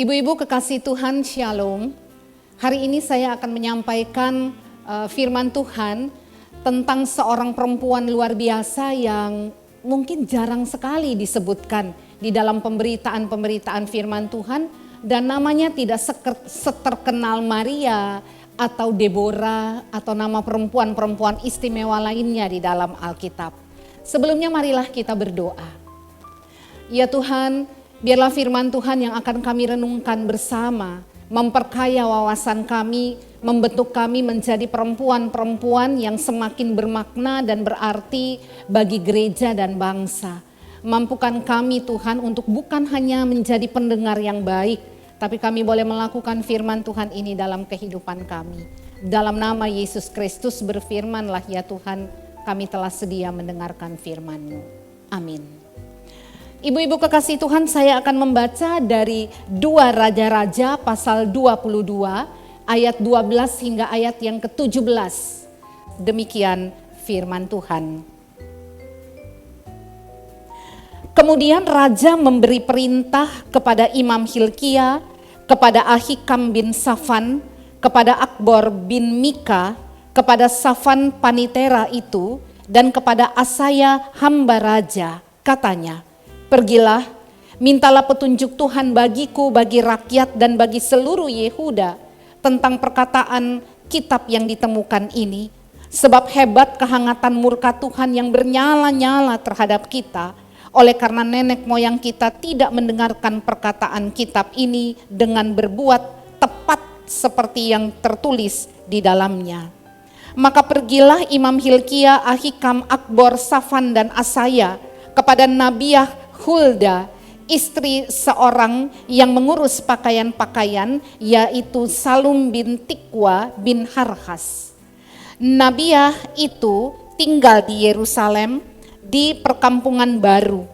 Ibu-ibu kekasih Tuhan, Shalom. Hari ini saya akan menyampaikan firman Tuhan tentang seorang perempuan luar biasa yang mungkin jarang sekali disebutkan di dalam pemberitaan firman Tuhan, dan namanya tidak seterkenal Maria atau Deborah atau nama perempuan-perempuan istimewa lainnya di dalam Alkitab. Sebelumnya marilah kita berdoa. Ya Tuhan, biarlah firman Tuhan yang akan kami renungkan bersama memperkaya wawasan kami, membentuk kami menjadi perempuan-perempuan yang semakin bermakna dan berarti bagi gereja dan bangsa. Mampukan kami Tuhan untuk bukan hanya menjadi pendengar yang baik, tapi kami boleh melakukan firman Tuhan ini dalam kehidupan kami. Dalam nama Yesus Kristus berfirmanlah ya Tuhan, kami telah sedia mendengarkan firman-Mu. Amin. Ibu-ibu kekasih Tuhan, saya akan membaca dari 2 Raja-Raja pasal 22 ayat 12 hingga ayat yang ke-17. Demikian firman Tuhan. Kemudian raja memberi perintah kepada Imam Hilkia, kepada Ahikam bin Safan, kepada Akbor bin Mika, kepada Safan Panitera itu, dan kepada Asaya hamba raja. Katanya, pergilah, mintalah petunjuk Tuhan bagiku, bagi rakyat dan bagi seluruh Yehuda tentang perkataan kitab yang ditemukan ini. Sebab hebat kehangatan murka Tuhan yang bernyala-nyala terhadap kita, oleh karena nenek moyang kita tidak mendengarkan perkataan kitab ini dengan berbuat tepat seperti yang tertulis di dalamnya. Maka pergilah Imam Hilkia, Ahikam, Akbor, Safan dan Asaya kepada Nabiah Hulda, istri seorang yang mengurus pakaian-pakaian, yaitu Salum bin Tikwa bin Harhas. Nabiah itu tinggal di Yerusalem di perkampungan baru.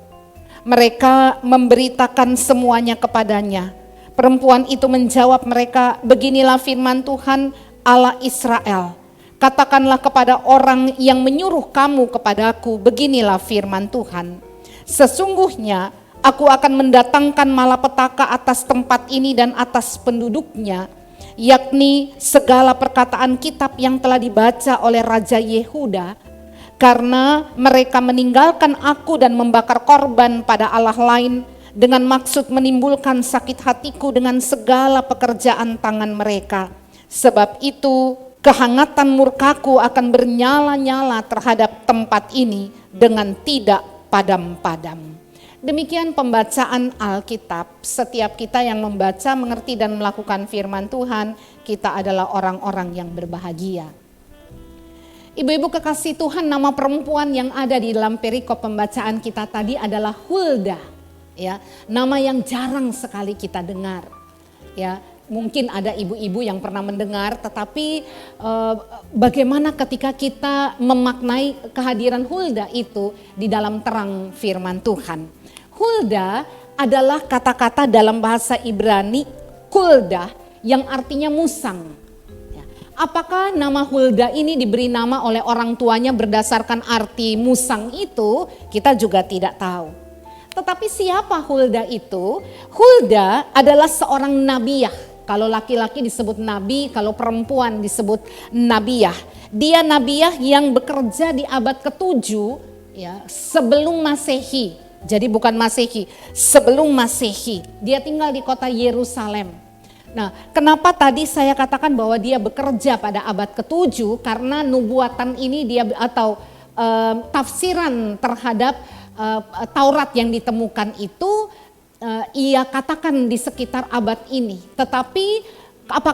Mereka memberitakan semuanya kepadanya. Perempuan itu menjawab mereka, beginilah firman Tuhan Allah Israel. Katakanlah kepada orang yang menyuruh kamu kepadaku, beginilah firman Tuhan. Sesungguhnya aku akan mendatangkan malapetaka atas tempat ini dan atas penduduknya, yakni segala perkataan kitab yang telah dibaca oleh Raja Yehuda, karena mereka meninggalkan aku dan membakar korban pada Allah lain dengan maksud menimbulkan sakit hatiku dengan segala pekerjaan tangan mereka. Sebab itu kehangatan murkaku akan bernyala-nyala terhadap tempat ini dengan tidak padam-padam. Demikian pembacaan Alkitab. Setiap kita yang membaca, mengerti dan melakukan firman Tuhan, kita adalah orang-orang yang berbahagia. Ibu-ibu kekasih Tuhan, nama perempuan yang ada di dalam perikop pembacaan kita tadi adalah Hulda. Ya, nama yang jarang sekali kita dengar. Ya, mungkin ada ibu-ibu yang pernah mendengar, tetapi bagaimana ketika kita memaknai kehadiran Hulda itu di dalam terang firman Tuhan. Hulda adalah kata-kata dalam bahasa Ibrani kulda yang artinya musang. Apakah nama Hulda ini diberi nama oleh orang tuanya berdasarkan arti musang itu, kita juga tidak tahu. Tetapi siapa Hulda itu? Hulda adalah seorang nabiah. Kalau laki-laki disebut nabi, kalau perempuan disebut nabiah. Dia nabiah yang bekerja di abad ke-7 ya, sebelum Masehi. Jadi bukan Masehi, sebelum Masehi. Dia tinggal di kota Yerusalem. Nah, kenapa tadi saya katakan bahwa dia bekerja pada abad ke-7? Karena nubuatan ini dia atau tafsiran terhadap Taurat yang ditemukan itu ia katakan di sekitar abad ini. Tetapi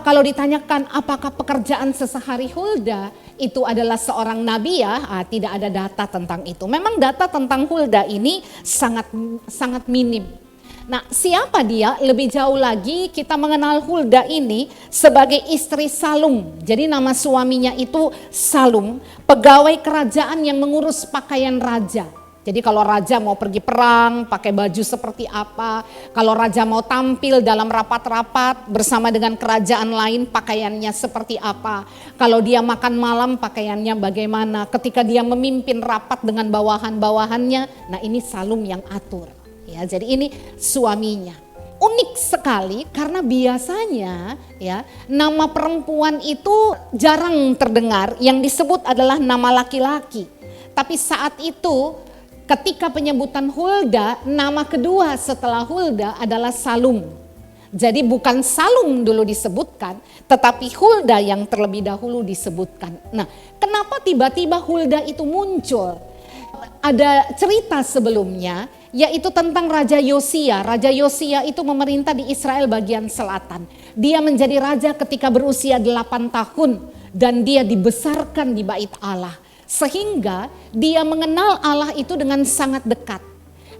kalau ditanyakan apakah pekerjaan sesehari Hulda itu adalah seorang nabiah, tidak ada data tentang itu. Memang data tentang Hulda ini sangat minim. Nah, siapa dia? Lebih jauh lagi kita mengenal Hulda ini sebagai istri Salum. Jadi nama suaminya itu Salum, pegawai kerajaan yang mengurus pakaian raja. Jadi kalau raja mau pergi perang, pakai baju seperti apa. Kalau raja mau tampil dalam rapat-rapat bersama dengan kerajaan lain, pakaiannya seperti apa. Kalau dia makan malam, pakaiannya bagaimana. Ketika dia memimpin rapat dengan bawahan-bawahannya, nah ini Salum yang atur. Ya, jadi ini suaminya. unik sekali karena biasanya ya nama perempuan itu jarang terdengar, yang disebut adalah nama laki-laki. Tapi saat itu ketika penyebutan Hulda, nama kedua setelah Hulda adalah Salum. Jadi bukan Salum dulu disebutkan, tetapi Hulda yang terlebih dahulu disebutkan. Nah, kenapa tiba-tiba Hulda itu muncul? Ada cerita sebelumnya, yaitu tentang Raja Yosia. Raja Yosia itu memerintah di Israel bagian selatan. Dia menjadi raja ketika berusia 8 tahun dan dia dibesarkan di bait Allah. Sehingga dia mengenal Allah itu dengan sangat dekat.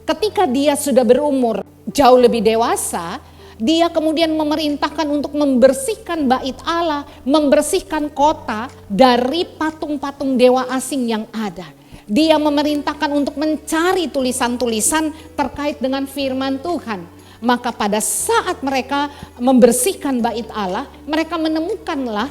Ketika dia sudah berumur jauh lebih dewasa, dia kemudian memerintahkan untuk membersihkan bait Allah, membersihkan kota dari patung-patung dewa asing yang ada. Dia memerintahkan untuk mencari tulisan-tulisan terkait dengan firman Tuhan. Maka pada saat mereka membersihkan bait Allah, mereka menemukanlah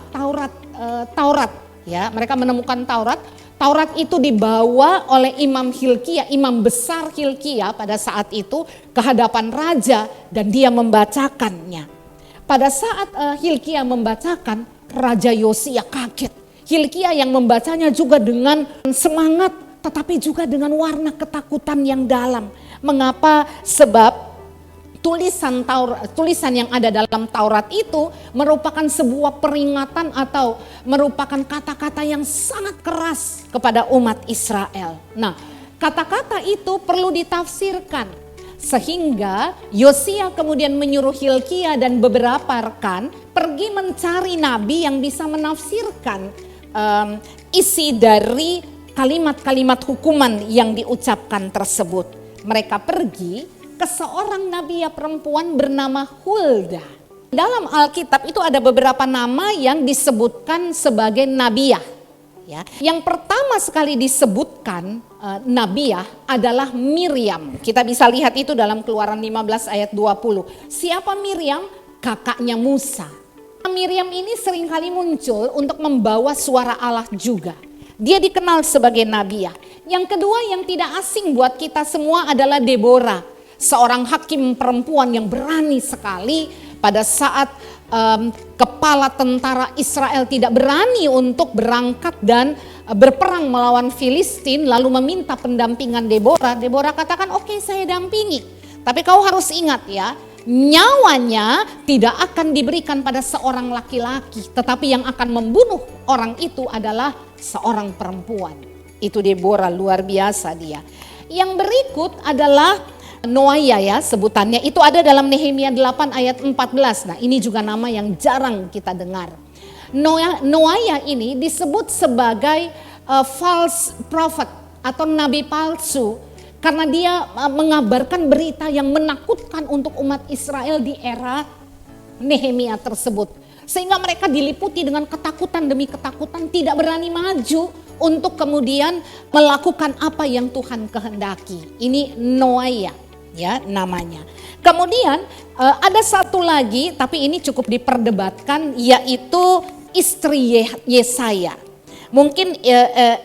Taurat. Ya, mereka menemukan Taurat. Taurat itu dibawa oleh Imam Hilkia, imam besar Hilkia pada saat itu ke hadapan raja dan dia membacakannya. Pada saat Hilkia membacakan, Raja Yosia kaget. Hilkia yang membacanya juga dengan semangat, tetapi juga dengan warna ketakutan yang dalam. Mengapa? Sebab tulisan yang ada dalam Taurat itu merupakan sebuah peringatan atau merupakan kata-kata yang sangat keras kepada umat Israel. Nah, kata-kata itu perlu ditafsirkan. Sehingga Yosia kemudian menyuruh Hilkia dan beberapa rekan pergi mencari nabi yang bisa menafsirkan isi dari kalimat-kalimat hukuman yang diucapkan tersebut. Mereka pergi ke seorang nabiya perempuan bernama Hulda. Dalam Alkitab itu ada beberapa nama yang disebutkan sebagai nabiyah. Ya. Yang pertama sekali disebutkan nabiyah adalah Miriam. Kita bisa lihat itu dalam Keluaran 15 ayat 20. Siapa Miriam? Kakaknya Musa. Miriam ini seringkali muncul untuk membawa suara Allah juga. Dia dikenal sebagai nabiyah. Yang kedua yang tidak asing buat kita semua adalah Deborah. Seorang hakim perempuan yang berani sekali pada saat kepala tentara Israel tidak berani untuk berangkat dan berperang melawan Filistin, lalu meminta pendampingan Deborah. Deborah katakan, oke, saya dampingi. Tapi kau harus ingat ya, nyawanya tidak akan diberikan pada seorang laki-laki, tetapi yang akan membunuh orang itu adalah seorang perempuan. Itu Deborah, luar biasa dia. Yang berikut adalah Noaya ya sebutannya, itu ada dalam Nehemia 8 ayat 14. Nah, ini juga nama yang jarang kita dengar. Noaya ini disebut sebagai false prophet atau nabi palsu karena dia mengabarkan berita yang menakutkan untuk umat Israel di era Nehemia tersebut. Sehingga mereka diliputi dengan ketakutan demi ketakutan, tidak berani maju untuk kemudian melakukan apa yang Tuhan kehendaki. Ini Noaya ya namanya. Kemudian ada satu lagi, tapi ini cukup diperdebatkan, yaitu istri Yesaya. Mungkin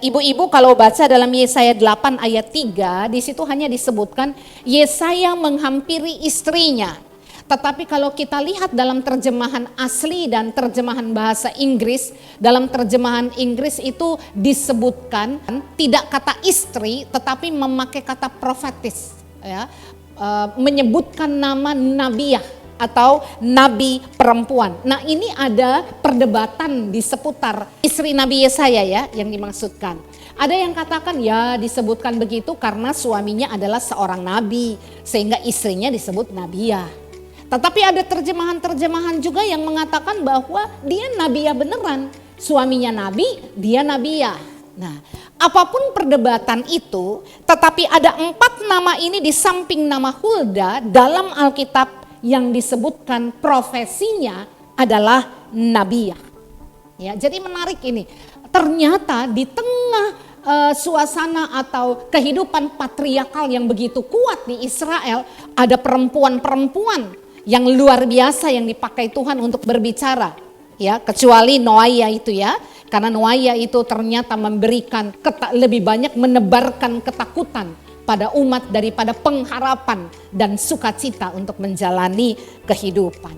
ibu-ibu kalau baca dalam Yesaya 8 ayat 3, di situ hanya disebutkan Yesaya menghampiri istrinya. Tetapi kalau kita lihat dalam terjemahan asli dan terjemahan bahasa Inggris, dalam terjemahan Inggris itu disebutkan tidak kata istri tetapi memakai kata profetis, ya, menyebutkan nama nabiyah atau nabi perempuan. Nah, ini ada perdebatan di seputar istri Nabi Yesaya ya yang dimaksudkan. Ada yang katakan ya disebutkan begitu karena suaminya adalah seorang nabi sehingga istrinya disebut nabiyah. Tetapi ada terjemahan-terjemahan juga yang mengatakan bahwa dia nabiyah beneran. Suaminya nabi, dia nabiyah. Nah, apapun perdebatan itu, tetapi ada 4 nama ini di samping nama Hulda dalam Alkitab yang disebutkan profesinya adalah nabiyah. Ya, jadi menarik ini. Ternyata di tengah suasana atau kehidupan patriarkal yang begitu kuat di Israel, ada perempuan-perempuan yang luar biasa yang dipakai Tuhan untuk berbicara, ya, kecuali Noaya itu ya, karena Noaya itu ternyata memberikan lebih banyak menebarkan ketakutan pada umat daripada pengharapan dan sukacita untuk menjalani kehidupan.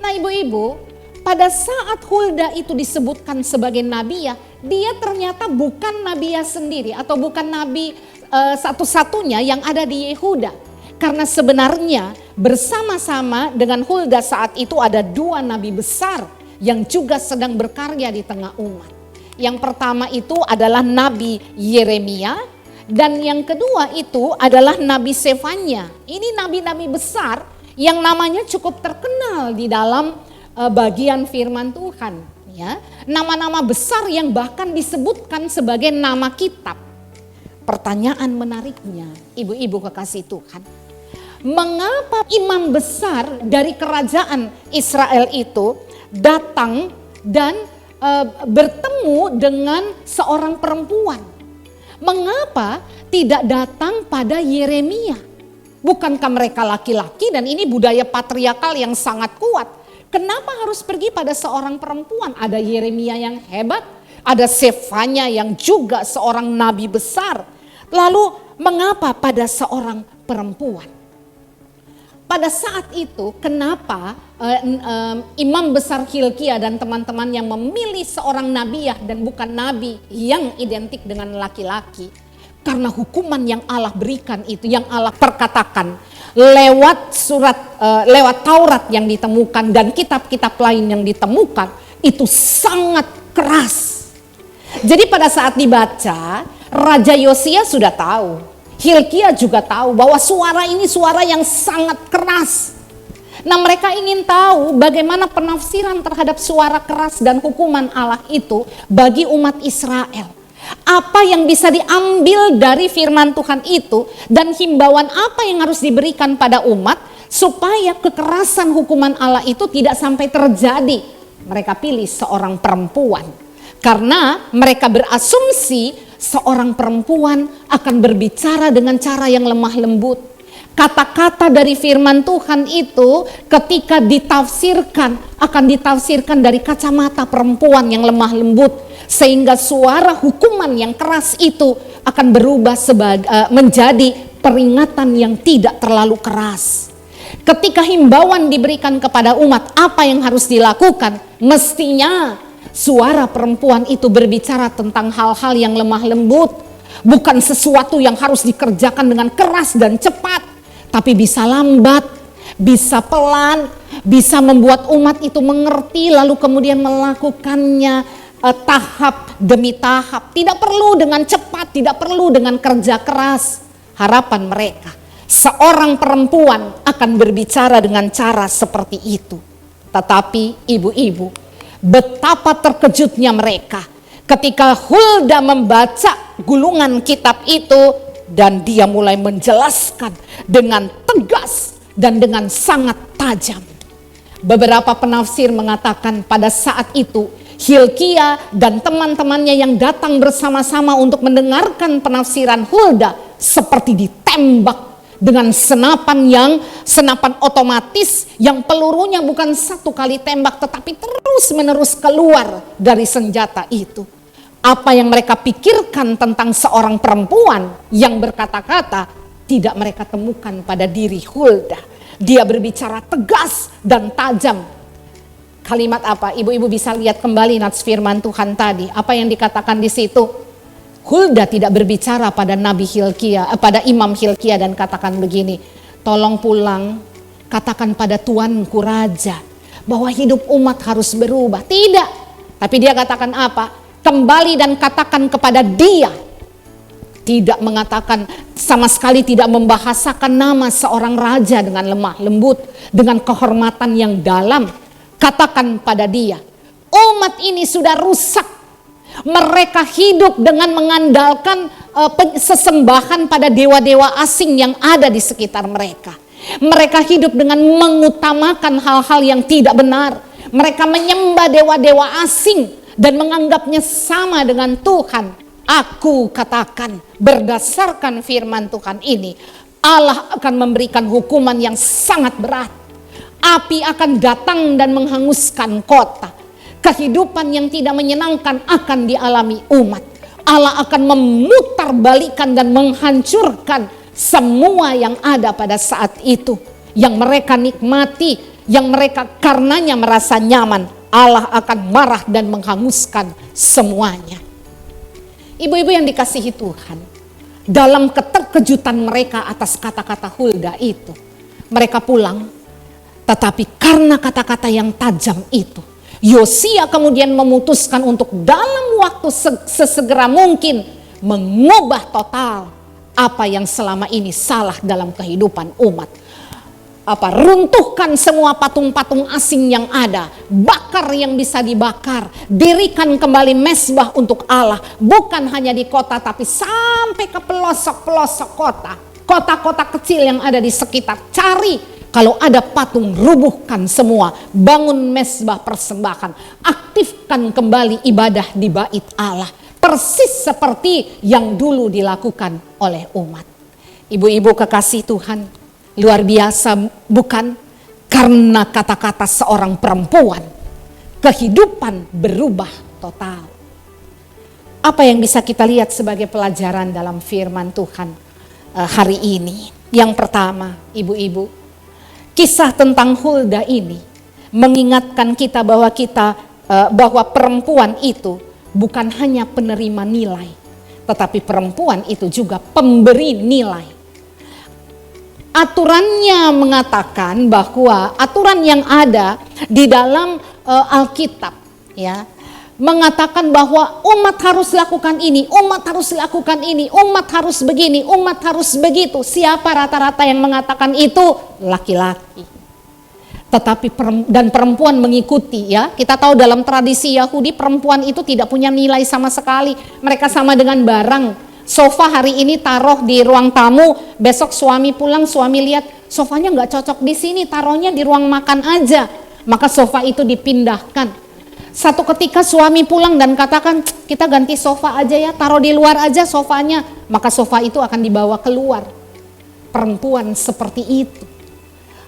Nah ibu-ibu, pada saat Hulda itu disebutkan sebagai nabiya, dia ternyata bukan nabiya sendiri atau bukan nabi satu-satunya yang ada di Yehuda. Karena sebenarnya bersama-sama dengan Hulda saat itu ada dua nabi besar yang juga sedang berkarya di tengah umat. Yang pertama itu adalah Nabi Yeremia dan yang kedua itu adalah Nabi Sefanya. Ini nabi-nabi besar yang namanya cukup terkenal di dalam bagian firman Tuhan, ya. Nama-nama besar yang bahkan disebutkan sebagai nama kitab. Pertanyaan menariknya, ibu-ibu kekasih Tuhan, mengapa imam besar dari kerajaan Israel itu datang dan bertemu dengan seorang perempuan? Mengapa tidak datang pada Yeremia? Bukankah mereka laki-laki dan ini budaya patriarkal yang sangat kuat? Kenapa harus pergi pada seorang perempuan? Ada Yeremia yang hebat, ada Sefanya yang juga seorang nabi besar. Lalu mengapa pada seorang perempuan? Pada saat itu kenapa imam besar Hilkia dan teman-teman yang memilih seorang nabiyah dan bukan nabi yang identik dengan laki-laki? Karena hukuman yang Allah berikan itu, yang Allah perkatakan lewat lewat Taurat yang ditemukan dan kitab-kitab lain yang ditemukan itu sangat keras. Jadi pada saat dibaca, Raja Yosia sudah tahu, Hilkia juga tahu bahwa suara ini suara yang sangat keras. Nah mereka ingin tahu bagaimana penafsiran terhadap suara keras dan hukuman Allah itu bagi umat Israel. Apa yang bisa diambil dari firman Tuhan itu dan himbauan apa yang harus diberikan pada umat supaya kekerasan hukuman Allah itu tidak sampai terjadi. Mereka pilih seorang perempuan karena mereka berasumsi seorang perempuan akan berbicara dengan cara yang lemah lembut. Kata-kata dari firman Tuhan itu ketika ditafsirkan akan ditafsirkan dari kacamata perempuan yang lemah lembut. Sehingga suara hukuman yang keras itu akan berubah menjadi peringatan yang tidak terlalu keras. Ketika himbauan diberikan kepada umat apa yang harus dilakukan, mestinya suara perempuan itu berbicara tentang hal-hal yang lemah lembut. Bukan sesuatu yang harus dikerjakan dengan keras dan cepat, tapi bisa lambat, bisa pelan, bisa membuat umat itu mengerti lalu kemudian melakukannya tahap demi tahap. Tidak perlu dengan cepat, tidak perlu dengan kerja keras. Harapan mereka, seorang perempuan akan berbicara dengan cara seperti itu. Tetapi ibu-ibu, betapa terkejutnya mereka ketika Hulda membaca gulungan kitab itu dan dia mulai menjelaskan dengan tegas dan dengan sangat tajam. Beberapa penafsir mengatakan pada saat itu Hilkia dan teman-temannya yang datang bersama-sama untuk mendengarkan penafsiran Hulda seperti ditembak dengan senapan otomatis yang pelurunya bukan satu kali tembak tetapi terus menerus keluar dari senjata itu. Apa yang mereka pikirkan tentang seorang perempuan yang berkata-kata tidak mereka temukan pada diri Hulda. Dia berbicara tegas dan tajam. Kalimat apa? Ibu-ibu bisa lihat kembali nats firman Tuhan tadi. Apa yang dikatakan di situ? Hulda tidak berbicara pada Nabi Hilkia, pada Imam Hilkia dan katakan begini, tolong pulang, katakan pada Tuanku Raja bahwa hidup umat harus berubah. Tidak. Tapi dia katakan apa? Kembali dan katakan kepada dia. Tidak mengatakan, sama sekali tidak membahasakan nama seorang raja dengan lemah lembut, dengan kehormatan yang dalam. Katakan pada dia, umat ini sudah rusak. Mereka hidup dengan mengandalkan sesembahan pada dewa-dewa asing yang ada di sekitar mereka. Mereka hidup dengan mengutamakan hal-hal yang tidak benar. Mereka menyembah dewa-dewa asing dan menganggapnya sama dengan Tuhan. Aku katakan berdasarkan firman Tuhan ini, Allah akan memberikan hukuman yang sangat berat. Api akan datang dan menghanguskan kota. Kehidupan yang tidak menyenangkan akan dialami umat. Allah akan memutarbalikkan dan menghancurkan semua yang ada pada saat itu. Yang mereka nikmati, yang mereka karenanya merasa nyaman, Allah akan marah dan menghanguskan semuanya. Ibu-ibu yang dikasihi Tuhan, dalam keterkejutan mereka atas kata-kata Hulda itu, mereka pulang, tetapi karena kata-kata yang tajam itu, Yosia kemudian memutuskan untuk dalam waktu sesegera mungkin mengubah total apa yang selama ini salah dalam kehidupan umat. Runtuhkan semua patung-patung asing yang ada, bakar yang bisa dibakar, dirikan kembali mezbah untuk Allah, bukan hanya di kota tapi sampai ke pelosok-pelosok kota, kota-kota kecil yang ada di sekitar. Cari kalau ada patung, rubuhkan semua, bangun mezbah persembahan, aktifkan kembali ibadah di bait Allah, persis seperti yang dulu dilakukan oleh umat. Ibu-ibu kekasih Tuhan, luar biasa bukan? Karena kata-kata seorang perempuan, kehidupan berubah total. Apa yang bisa kita lihat sebagai pelajaran dalam firman Tuhan hari ini? Yang pertama, ibu-ibu, kisah tentang Hulda ini mengingatkan kita bahwa perempuan itu bukan hanya penerima nilai, tetapi perempuan itu juga pemberi nilai. Aturannya mengatakan bahwa aturan yang ada di dalam Alkitab ya, mengatakan bahwa umat harus lakukan ini, umat harus lakukan ini, umat harus begini, umat harus begitu. Siapa rata-rata yang mengatakan itu? Laki-laki. Tetapi dan perempuan mengikuti ya. Kita tahu dalam tradisi Yahudi perempuan itu tidak punya nilai sama sekali. Mereka sama dengan barang. Sofa hari ini taruh di ruang tamu, besok suami pulang, suami lihat sofanya nggak cocok di sini, taruhnya di ruang makan aja. Maka sofa itu dipindahkan. Satu ketika suami pulang dan katakan, kita ganti sofa aja ya, taruh di luar aja sofanya. Maka sofa itu akan dibawa keluar. Perempuan seperti itu.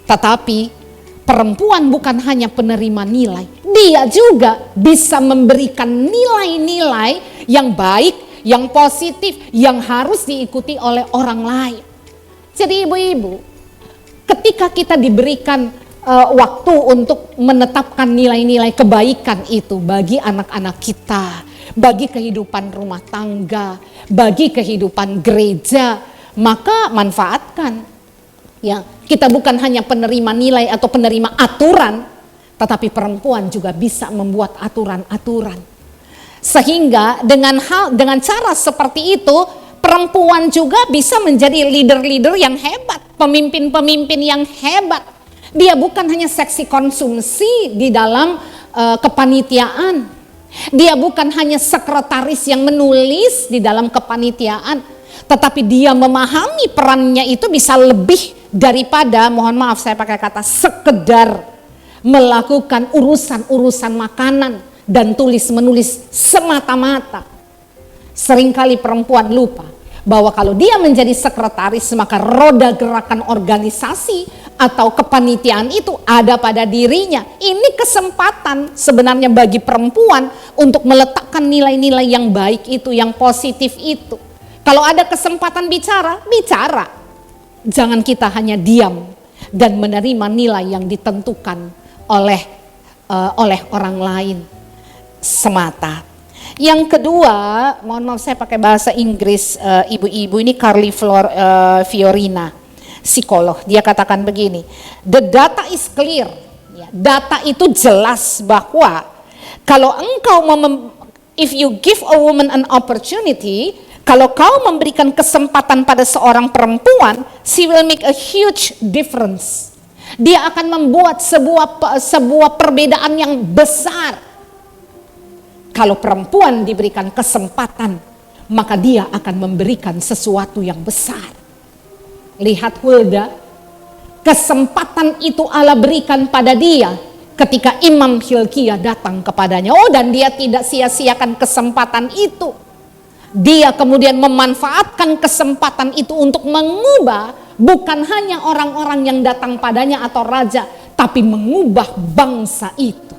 Tetapi perempuan bukan hanya penerima nilai, dia juga bisa memberikan nilai-nilai yang baik, yang positif, yang harus diikuti oleh orang lain. Jadi ibu-ibu, ketika kita diberikan waktu untuk menetapkan nilai-nilai kebaikan itu bagi anak-anak kita, bagi kehidupan rumah tangga, bagi kehidupan gereja, maka manfaatkan. Ya, kita bukan hanya penerima nilai atau penerima aturan, tetapi perempuan juga bisa membuat aturan-aturan. Sehingga dengan cara seperti itu, perempuan juga bisa menjadi leader-leader yang hebat, pemimpin-pemimpin yang hebat. Dia bukan hanya seksi konsumsi di dalam kepanitiaan. Dia bukan hanya sekretaris yang menulis di dalam kepanitiaan, tetapi dia memahami perannya itu bisa lebih daripada, mohon maaf saya pakai kata, sekedar melakukan urusan-urusan makanan dan tulis-menulis semata-mata. Seringkali perempuan lupa bahwa kalau dia menjadi sekretaris, maka roda gerakan organisasi atau kepanitiaan itu ada pada dirinya. Ini kesempatan sebenarnya bagi perempuan untuk meletakkan nilai-nilai yang baik itu, yang positif itu. Kalau ada kesempatan bicara, bicara. Jangan kita hanya diam dan menerima nilai yang ditentukan oleh orang lain semata. Yang kedua, mohon maaf saya pakai bahasa Inggris ibu-ibu, ini Carly Fiorina, psikolog. Dia katakan begini, the data is clear. Ya, data itu jelas bahwa kalau engkau if you give a woman an opportunity, kalau kau memberikan kesempatan pada seorang perempuan, she will make a huge difference. Dia akan membuat sebuah perbedaan yang besar. Kalau perempuan diberikan kesempatan, maka dia akan memberikan sesuatu yang besar. Lihat Hulda, kesempatan itu Allah berikan pada dia ketika Imam Hilkiah datang kepadanya. Oh, dan dia tidak sia-siakan kesempatan itu. Dia kemudian memanfaatkan kesempatan itu untuk mengubah bukan hanya orang-orang yang datang padanya atau raja, tapi mengubah bangsa itu.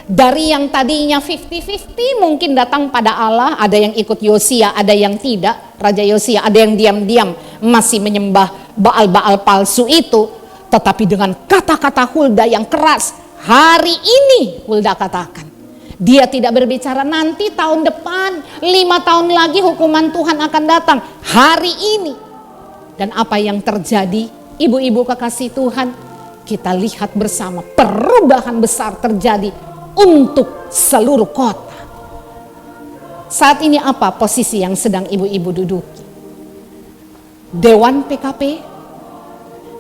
Dari yang tadinya 50-50 mungkin datang pada Allah, ada yang ikut Yosia, ada yang tidak. Raja Yosia ada yang diam-diam masih menyembah Baal-Baal palsu itu. Tetapi dengan kata-kata Hulda yang keras, hari ini Hulda katakan, dia tidak berbicara nanti tahun depan, 5 tahun lagi hukuman Tuhan akan datang. Hari ini. Dan apa yang terjadi, ibu-ibu kekasih Tuhan, kita lihat bersama perubahan besar terjadi untuk seluruh kota. Saat ini apa posisi yang sedang ibu-ibu duduki? Dewan PKP,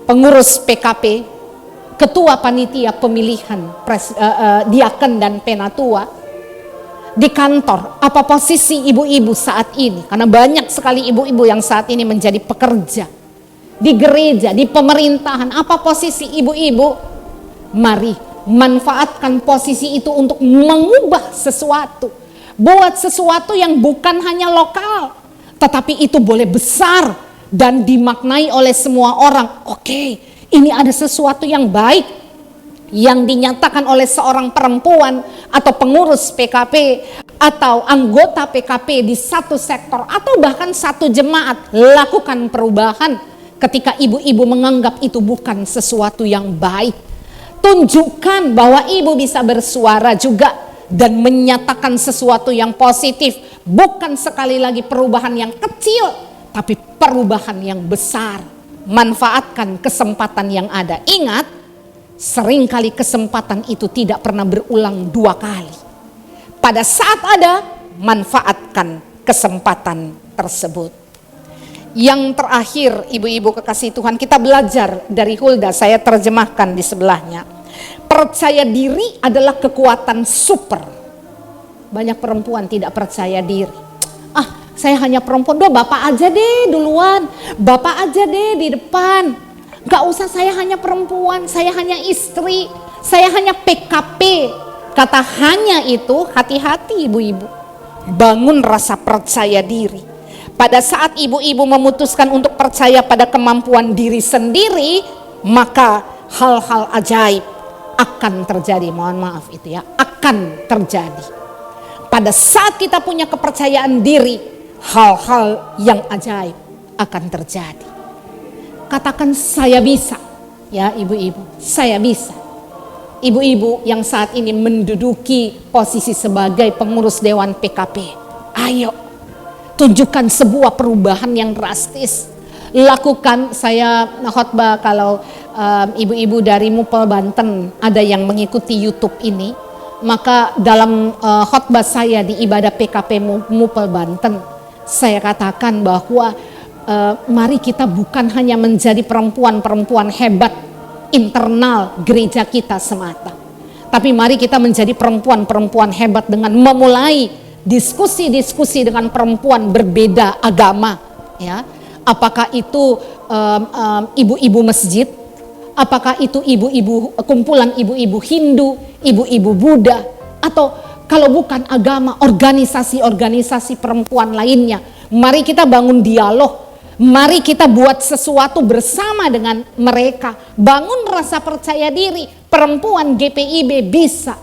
pengurus PKP, ketua panitia pemilihan diaken dan penatua. Di kantor, apa posisi ibu-ibu saat ini? Karena banyak sekali ibu-ibu yang saat ini menjadi pekerja. Di gereja, di pemerintahan, apa posisi ibu-ibu? Mari manfaatkan posisi itu untuk mengubah sesuatu. Buat sesuatu yang bukan hanya lokal, tetapi itu boleh besar dan dimaknai oleh semua orang. Oke, ini ada sesuatu yang baik yang dinyatakan oleh seorang perempuan atau pengurus PKP atau anggota PKP di satu sektor atau bahkan satu jemaat. Lakukan perubahan ketika ibu-ibu menganggap itu bukan sesuatu yang baik. Tunjukkan bahwa ibu bisa bersuara juga dan menyatakan sesuatu yang positif. Bukan sekali lagi perubahan yang kecil, tapi perubahan yang besar. Manfaatkan kesempatan yang ada. Ingat, seringkali kesempatan itu tidak pernah berulang 2 kali. Pada saat ada, manfaatkan kesempatan tersebut. Yang terakhir, ibu-ibu kekasih Tuhan, kita belajar dari Hulda, saya terjemahkan di sebelahnya. Percaya diri adalah kekuatan super. Banyak perempuan tidak percaya diri. Saya hanya perempuan, bapak aja deh duluan, bapak aja deh di depan. Gak usah, saya hanya perempuan, saya hanya istri, saya hanya PKP. Kata hanya itu, hati-hati ibu-ibu. Bangun rasa percaya diri. Pada saat ibu-ibu memutuskan untuk percaya pada kemampuan diri sendiri, maka hal-hal ajaib akan terjadi. Mohon maaf itu ya, akan terjadi. Pada saat kita punya kepercayaan diri, hal-hal yang ajaib akan terjadi. Katakan saya bisa, ya ibu-ibu, saya bisa. Ibu-ibu yang saat ini menduduki posisi sebagai pengurus Dewan PKP, ayo tunjukkan sebuah perubahan yang drastis. Lakukan, saya khotbah kalau ibu-ibu dari Mupel Banten ada yang mengikuti YouTube ini, maka dalam khotbah saya di ibadah PKP Mupel Banten, saya katakan bahwa mari kita bukan hanya menjadi perempuan-perempuan hebat internal gereja kita semata, tapi mari kita menjadi perempuan-perempuan hebat dengan memulai diskusi-diskusi dengan perempuan berbeda agama, ya. Apakah itu ibu-ibu masjid, apakah itu ibu-ibu kumpulan ibu-ibu Hindu, ibu-ibu Buddha, atau kalau bukan agama, organisasi-organisasi perempuan lainnya. Mari kita bangun dialog, mari kita buat sesuatu bersama dengan mereka. Bangun rasa percaya diri, perempuan GPIB bisa.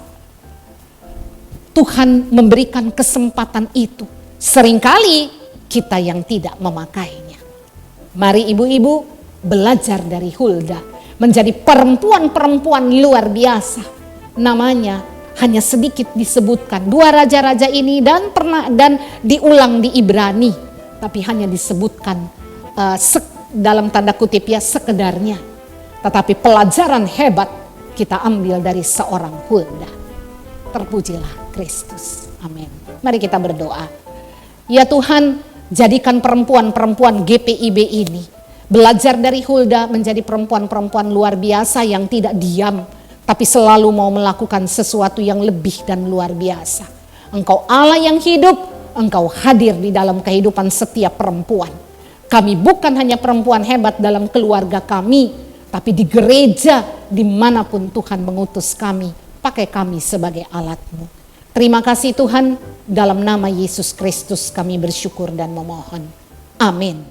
Tuhan memberikan kesempatan itu. Seringkali kita yang tidak memakainya. Mari ibu-ibu belajar dari Hulda, menjadi perempuan-perempuan luar biasa. Namanya hanya sedikit disebutkan, 2 raja-raja ini dan diulang di Ibrani, tapi hanya disebutkan dalam tanda kutip ya sekedarnya. Tetapi pelajaran hebat kita ambil dari seorang Hulda. Terpujilah Kristus. Amin. Mari kita berdoa. Ya Tuhan, jadikan perempuan-perempuan GPIB ini belajar dari Hulda menjadi perempuan-perempuan luar biasa yang tidak diam, tapi selalu mau melakukan sesuatu yang lebih dan luar biasa. Engkau Allah yang hidup, Engkau hadir di dalam kehidupan setiap perempuan. Kami bukan hanya perempuan hebat dalam keluarga kami, tapi di gereja dimanapun Tuhan mengutus kami, pakai kami sebagai alat-Mu. Terima kasih Tuhan, dalam nama Yesus Kristus kami bersyukur dan memohon. Amin.